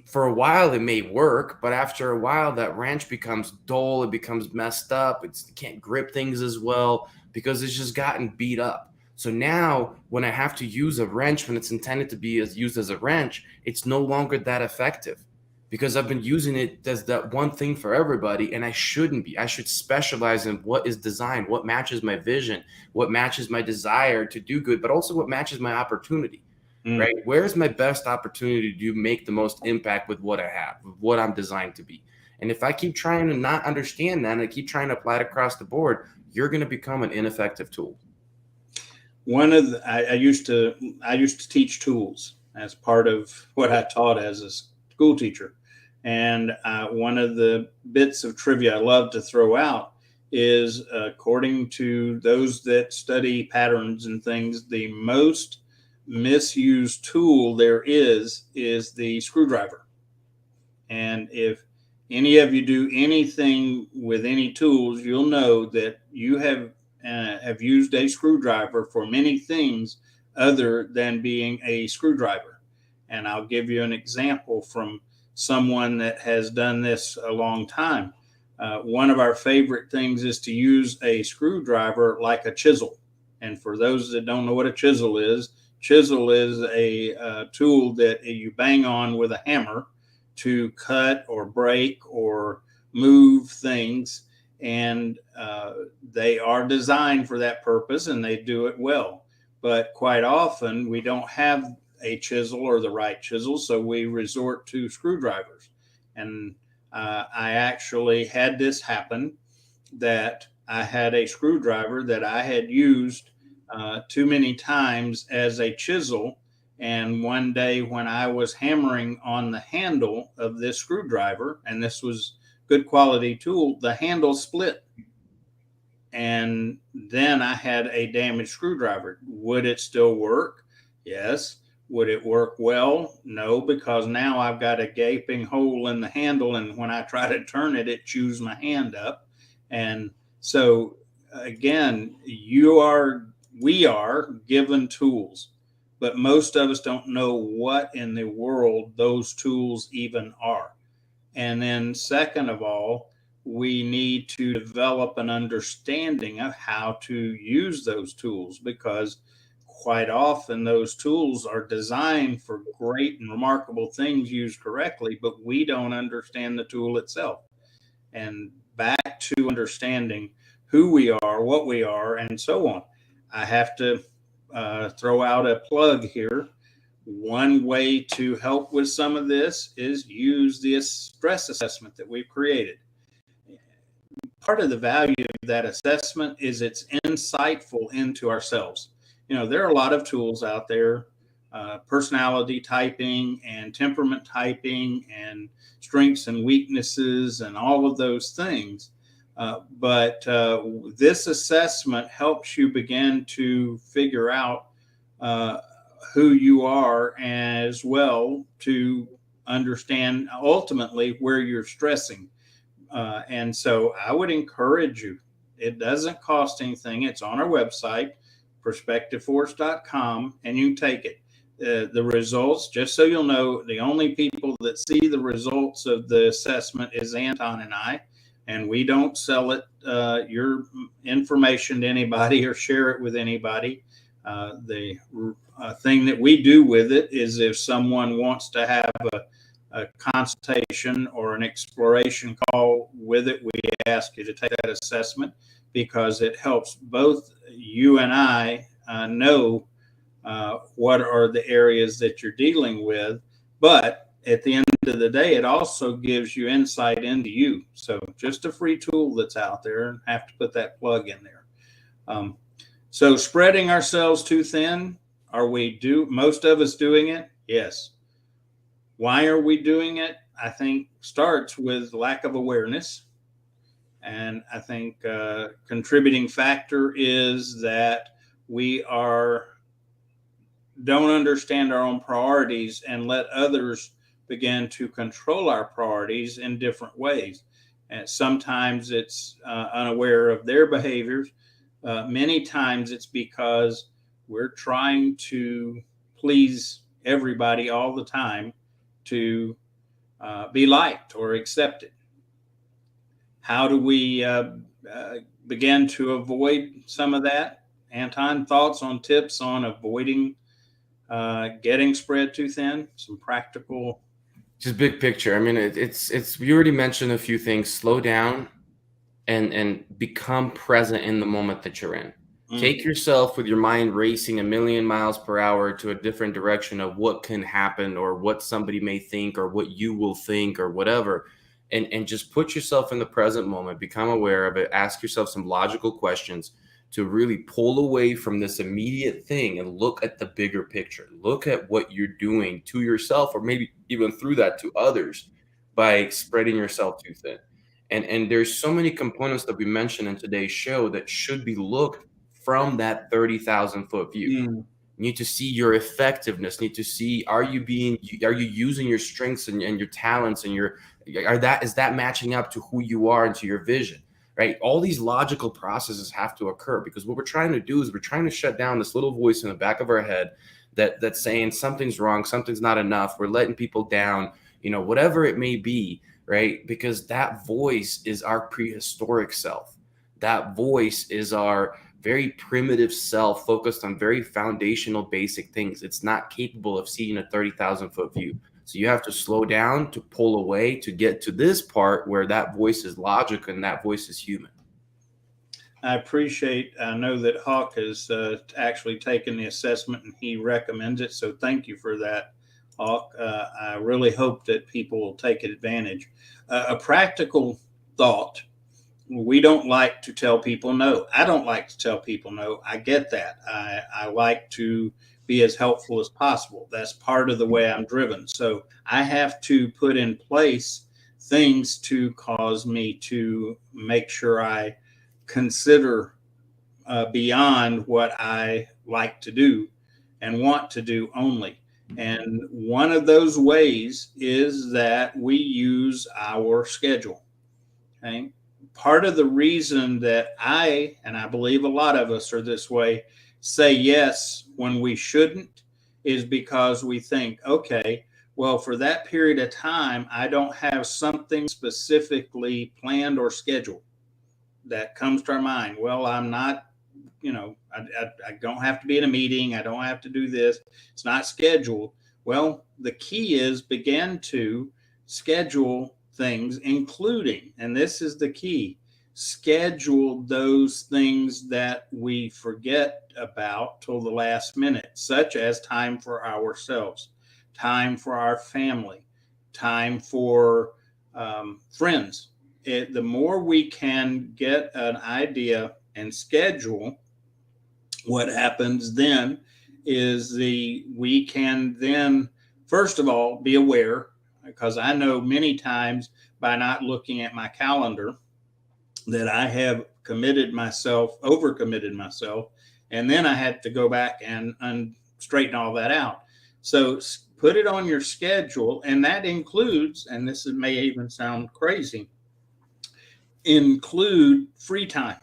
for a while it may work, but after a while that wrench becomes dull, it becomes messed up, it can't grip things as well because it's just gotten beat up. So now when I have to use a wrench when it's intended to be used as a wrench, it's no longer that effective because I've been using it as that one thing for everybody, and I shouldn't be. I should specialize in what is designed, what matches my vision, what matches my desire to do good, but also what matches my opportunity, mm. right? Where's my best opportunity to make the most impact with what I have, with what I'm designed to be? And if I keep trying to not understand that and I keep trying to apply it across the board, you're going to become an ineffective tool. One of the, I used to teach tools as part of what I taught as a school teacher, and one of the bits of trivia I love to throw out is, according to those that study patterns and things, the most misused tool there is the screwdriver. And if any of you do anything with any tools, you'll know that you have used a screwdriver for many things other than being a screwdriver. And I'll give you an example from someone that has done this a long time. One of our favorite things is to use a screwdriver like a chisel. And for those that don't know what a chisel is a tool that you bang on with a hammer to cut or break or move things. And they are designed for that purpose, and they do it well. But quite often we don't have a chisel or the right chisel, so we resort to screwdrivers. And I actually had this happen, that I had a screwdriver that I had used too many times as a chisel. And one day when I was hammering on the handle of this screwdriver, and this was good quality tool, the handle split. And then I had a damaged screwdriver. Would it still work? Yes. Would it work well? No, because now I've got a gaping hole in the handle, and when I try to turn it, it chews my hand up. And so again, we are given tools, but most of us don't know what in the world those tools even are. And then second of all, we need to develop an understanding of how to use those tools, because quite often those tools are designed for great and remarkable things used correctly, but we don't understand the tool itself. And back to understanding who we are, what we are, and so on. I have to throw out a plug here. One way to help with some of this is use the stress assessment that we've created. Part of the value of that assessment is it's insightful into ourselves. There are a lot of tools out there, personality typing and temperament typing and strengths and weaknesses and all of those things. But this assessment helps you begin to figure out who you are, as well to understand ultimately where you're stressing. And so I would encourage you. It doesn't cost anything. It's on our website, perspectiveforce.com, and you can take it. The results, just so you'll know, the only people that see the results of the assessment is Anton and I, and we don't sell it, your information to anybody or share it with anybody. The thing that we do with it is if someone wants to have a consultation or an exploration call with it, we ask you to take that assessment, because it helps both you and I know what are the areas that you're dealing with. But at the end of the day, it also gives you insight into you. So just a free tool that's out there, and have to put that plug in there. So spreading ourselves too thin, most of us doing it? Yes. Why are we doing it? I think starts with lack of awareness. And I think contributing factor is that we don't understand our own priorities and let others begin to control our priorities in different ways. And sometimes it's unaware of their behaviors. Many times it's because we're trying to please everybody all the time to be liked or accepted. How do we begin to avoid some of that? Anton, thoughts on tips on avoiding getting spread too thin? Some practical. Just big picture. I mean, it's you already mentioned a few things. Slow down and become present in the moment that you're in. Take yourself with your mind racing a million miles per hour to a different direction of what can happen or what somebody may think or what you will think or whatever. And just put yourself in the present moment, become aware of it, ask yourself some logical questions to really pull away from this immediate thing and look at the bigger picture. Look at what you're doing to yourself, or maybe even through that to others, by spreading yourself too thin. And there's so many components that we mentioned in today's show that should be looked from that 30,000 foot view. You need to see your effectiveness. You need to see, are you using your strengths and your talents and is that matching up to who you are and to your vision, right? All these logical processes have to occur, because what we're trying to do is we're trying to shut down this little voice in the back of our head that's saying something's wrong, something's not enough, we're letting people down, whatever it may be, right? Because that voice is our prehistoric self. That voice is our very primitive self, focused on very foundational, basic things. It's not capable of seeing a 30,000-foot view. So you have to slow down to pull away to get to this part where that voice is logical and that voice is human. I know that Hawk has actually taken the assessment and he recommends it. So thank you for that, Hawk. I really hope that people will take advantage. A practical thought: we don't like to tell people no. I don't like to tell people no. I get that. I like to be as helpful as possible. That's part of the way I'm driven. So I have to put in place things to cause me to make sure I consider beyond what I like to do and want to do only. And one of those ways is that we use our schedule. Okay. Part of the reason that I believe a lot of us are this way, say yes when we shouldn't, is because we think, okay, well, for that period of time, I don't have something specifically planned or scheduled that comes to our mind. Well, I'm not, I don't have to be in a meeting. I don't have to do this. It's not scheduled. Well, the key is begin to schedule things, including, and this is the key, schedule those things that we forget about till the last minute, such as time for ourselves, time for our family, time for friends. The more we can get an idea and schedule, what happens then is we can then, first of all, be aware, because I know many times by not looking at my calendar that I have overcommitted myself, and then I had to go back and straighten all that out. So put it on your schedule, and that includes, and this may even sound crazy, include free time.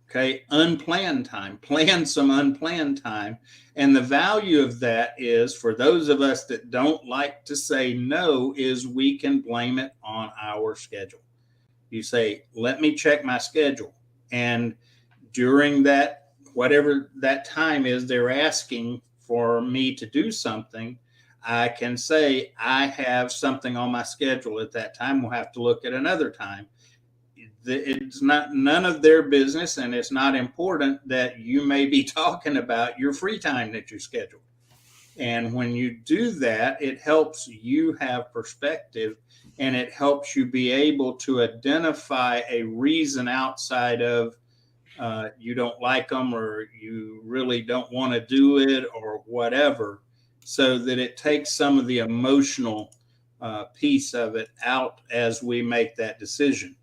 Okay, unplanned time, plan some unplanned time. And the value of that is, for those of us that don't like to say no, is we can blame it on our schedule. You say, let me check my schedule. And during that, whatever that time is, they're asking for me to do something, I can say, I have something on my schedule at that time. We'll have to look at another time. It's not none of their business, and it's not important that you may be talking about your free time that you schedule. And when you do that, it helps you have perspective, and it helps you be able to identify a reason outside of you don't like them, or you really don't want to do it, or whatever, so that it takes some of the emotional piece of it out as we make that decision.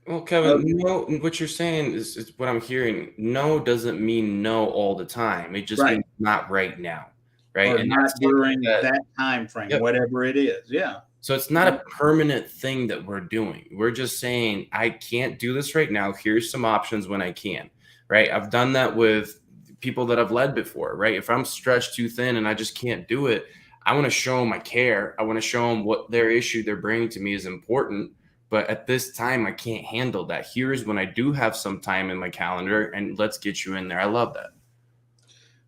Well, Kevin, no, what you're saying is what I'm hearing. No doesn't mean no all the time. It just means not right now, right? Or And not that's during that time frame, whatever it is. Yeah. So it's not a permanent thing that we're doing. We're just saying, I can't do this right now. Here's some options when I can, right? I've done that with people that I've led before, right? If I'm stretched too thin and I just can't do it, I want to show them I care. I want to show them what their issue they're bringing to me is important. But at this time, I can't handle that. Here's when I do have some time in my calendar, and let's get you in there. I love that.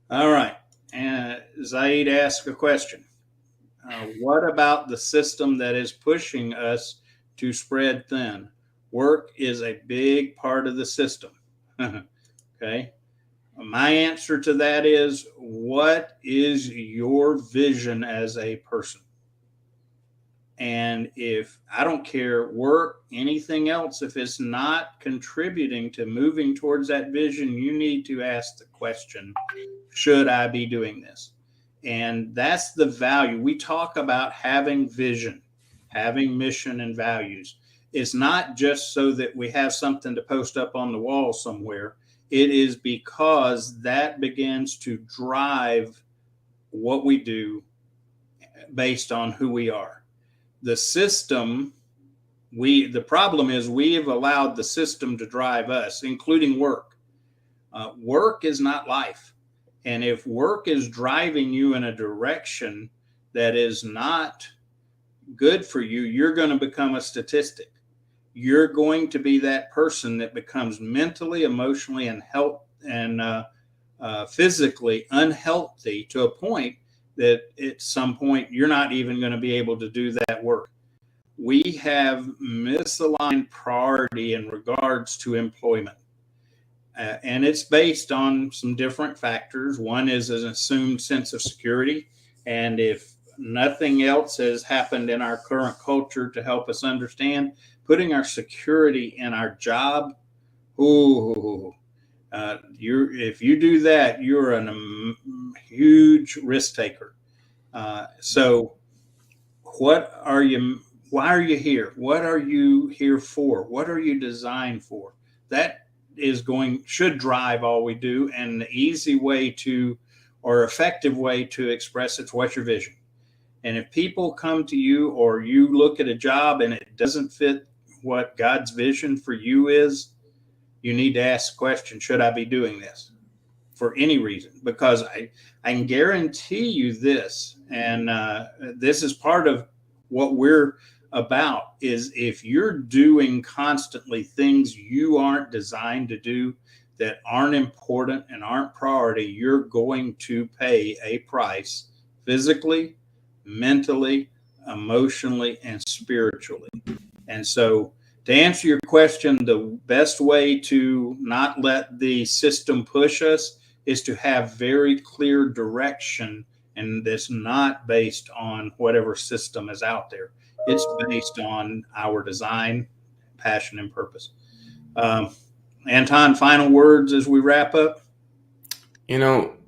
All right. And Zaid asked a question. What about the system that is pushing us to spread thin? Work is a big part of the system. Okay. My answer to that is, what is your vision as a person? And if I don't care, work, anything else, if it's not contributing to moving towards that vision, you need to ask the question, should I be doing this? And that's the value. We talk about having vision, having mission and values. It's not just so that we have something to post up on the wall somewhere. It is because that begins to drive what we do based on who we are. The system, the problem is we have allowed the system to drive us, including work. Work is not life. And if work is driving you in a direction that is not good for you, you're going to become a statistic. You're going to be that person that becomes mentally, emotionally, and physically unhealthy to a point that at some point you're not even going to be able to do that work. We have misaligned priority in regards to employment. And it's based on some different factors. One is an assumed sense of security. And if nothing else has happened in our current culture to help us understand, putting our security in our job, if you do that, you're a huge risk taker. So what are you, why are you here? What are you here for? What are you designed for? That should drive all we do. And the easy way to, or effective way to express it's what's your vision. And if people come to you or you look at a job and it doesn't fit what God's vision for you is, you need to ask the question, should I be doing this for any reason? Because I can guarantee you this, and this is part of what we're about, is if you're doing constantly things you aren't designed to do, that aren't important and aren't priority, you're going to pay a price physically, mentally, emotionally, and spiritually. And so to answer your question, the best way to not let the system push us is to have very clear direction, and that's not based on whatever system is out there. It's based on our design, passion, and purpose. Anton, final words as we wrap up? A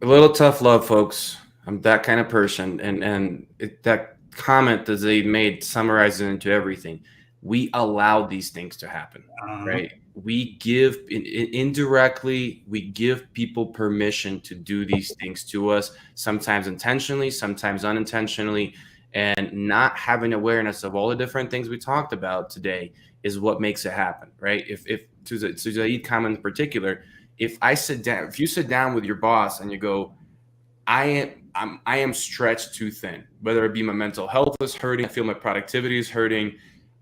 little tough love, folks. I'm that kind of person. And that comment that they made summarizes into everything. We allow these things to happen, right? We give indirectly, we give people permission to do these things to us, sometimes intentionally, sometimes unintentionally. And not having awareness of all the different things we talked about today is what makes it happen, right? If to Zaid comment in particular, if you sit down with your boss and you go, I am stretched too thin, whether it be my mental health is hurting, I feel my productivity is hurting.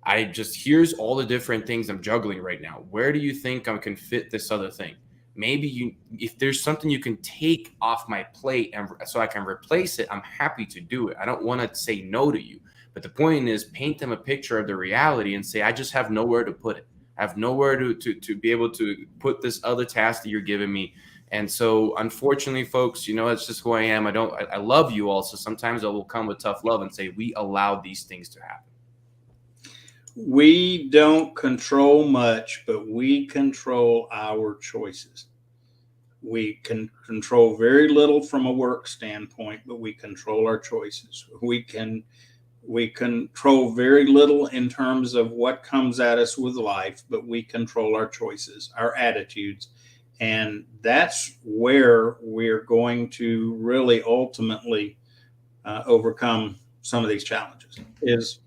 Here's all the different things I'm juggling right now. Where do you think I can fit this other thing? Maybe if there's something you can take off my plate and so I can replace it, I'm happy to do it. I don't want to say no to you. But the point is, paint them a picture of the reality and say, I just have nowhere to put it. I have nowhere to be able to put this other task that you're giving me. And so, unfortunately, folks, it's just who I am. I love you all. So sometimes I will come with tough love and say, we allow these things to happen. We don't control much, but we control our choices. We can control very little from a work standpoint, but we control our choices. We control very little in terms of what comes at us with life, but we control our choices, our attitudes. And that's where we're going to really ultimately overcome some of these challenges, is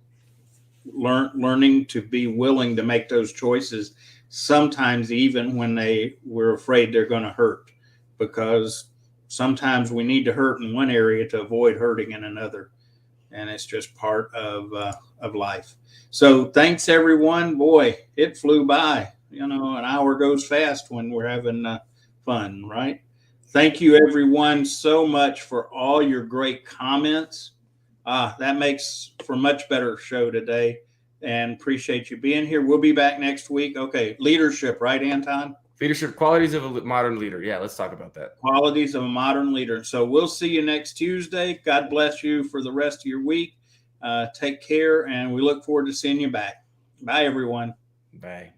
learning to be willing to make those choices, sometimes even when we're afraid they're going to hurt, because sometimes we need to hurt in one area to avoid hurting in another. And it's just part of life. So thanks, everyone. Boy, it flew by. An hour goes fast when we're having fun, right? Thank you, everyone, so much for all your great comments. That makes for a much better show today, and appreciate you being here. We'll be back next week. Okay, leadership, right, Anton? Leadership, qualities of a modern leader. Yeah, let's talk about that. Qualities of a modern leader. So we'll see you next Tuesday. God bless you for the rest of your week. Take care, and we look forward to seeing you back. Bye, everyone. Bye.